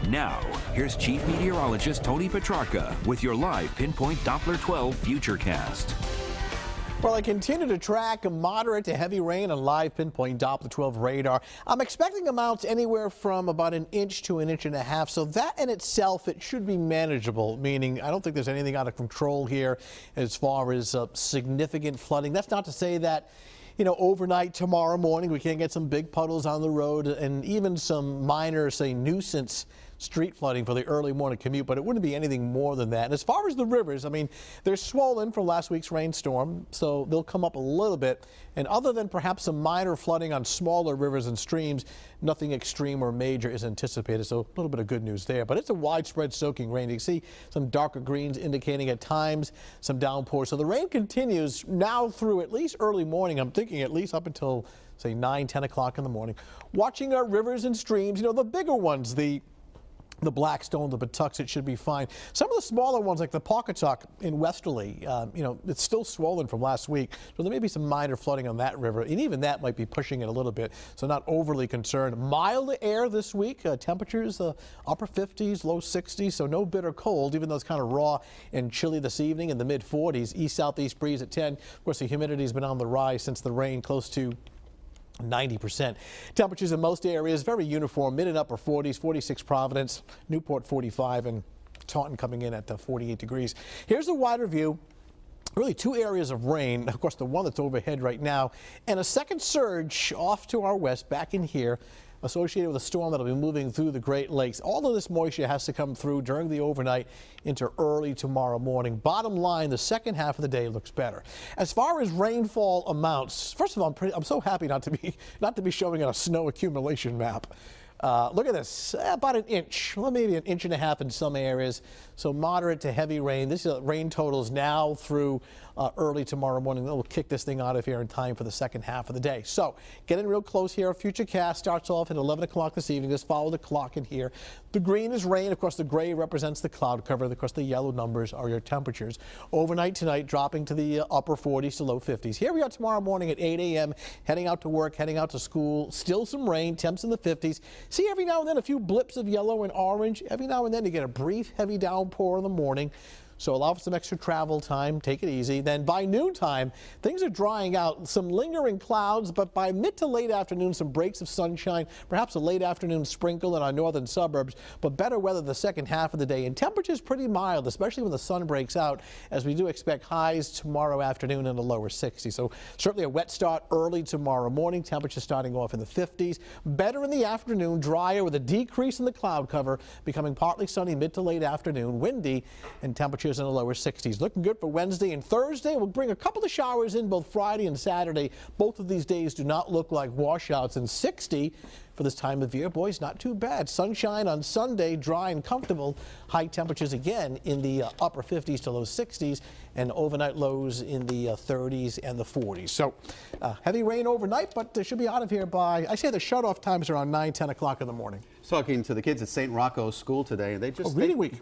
Now, here's Chief Meteorologist Tony Petrarca with your live Pinpoint Doppler 12 Futurecast. Well, I continue to track moderate to heavy rain on live Pinpoint Doppler 12 radar. I'm expecting amounts anywhere from about an inch to an inch and a half, so that in itself, it should be manageable, meaning I don't think there's anything out of control here as far as significant flooding. That's not to say that, you know, overnight tomorrow morning we can't get some big puddles on the road and even some minor, say, nuisance street flooding for the early morning commute, but it wouldn't be anything more than that. And as far as the rivers, I mean, they're swollen from last week's rainstorm, so they'll come up a little bit. And other than perhaps some minor flooding on smaller rivers and streams, nothing extreme or major is anticipated. So a little bit of good news there. But it's a widespread soaking rain. You see some darker greens indicating at times some downpours. So the rain continues now through at least early morning. I'm thinking at least up until, say, 9, 10 o'clock in the morning. Watching our rivers and streams, you know, the bigger ones, the Blackstone, the Patuxent should be fine. Some of the smaller ones like the Pawcatuck in Westerly, you know, it's still swollen from last week. So there may be some minor flooding on that river, and even that might be pushing it a little bit. So not overly concerned. Mild air this week, temperatures upper 50s, low 60s, so no bitter cold, even though it's kind of raw and chilly this evening in the mid 40s. East-southeast breeze at 10. Of course, the humidity has been on the rise since the rain, close to 90%. Temperatures in most areas very uniform, mid and upper 40s, 46 Providence, Newport 45, and Taunton coming in at 48 degrees. Here's a wider view. Really two areas of rain, of course the one that's overhead right now, and a second surge off to our west back in here, associated with a storm that'll be moving through the Great Lakes. All of this moisture has to come through during the overnight into early tomorrow morning. Bottom line, the second half of the day looks better. As far as rainfall amounts, first of all, I'm so happy not to be showing a snow accumulation map. Look at this, about an inch, well, maybe an inch and a half in some areas. So moderate to heavy rain. This is rain totals now through early tomorrow morning. Then we'll kick this thing out of here in time for the second half of the day. So getting real close here. Our Futurecast starts off at 11 o'clock this evening. Just follow the clock in here. The green is rain. Of course, the gray represents the cloud cover. Of course, the yellow numbers are your temperatures. Overnight tonight, dropping to the upper 40s to low 50s. Here we are tomorrow morning at 8 a.m. Heading out to work, heading out to school. Still some rain, temps in the 50s. See every now and then a few blips of yellow and orange. Every now and then you get a brief heavy downpour in the morning. So allow for some extra travel time. Take it easy. Then by noontime, things are drying out. Some lingering clouds, but by mid to late afternoon, some breaks of sunshine, perhaps a late afternoon sprinkle in our northern suburbs, but better weather the second half of the day. And temperatures pretty mild, especially when the sun breaks out, as we do expect highs tomorrow afternoon in the lower 60s. So certainly a wet start early tomorrow morning. Temperatures starting off in the 50s. Better in the afternoon, drier with a decrease in the cloud cover, becoming partly sunny mid to late afternoon, windy, and temperatures in the lower 60s. Looking good for Wednesday and Thursday. We'll bring a couple of showers in both Friday and Saturday. Both of these days do not look like washouts. And 60 for this time of year. Boys, not too bad. Sunshine on Sunday, dry and comfortable. High temperatures again in the upper 50s to low 60s, and overnight lows in the 30s and the 40s. So heavy rain overnight, but they should be out of here by, I say the shut-off times are around 9, 10 o'clock in the morning. Talking to the kids at St. Rocco's School today, they just reading week.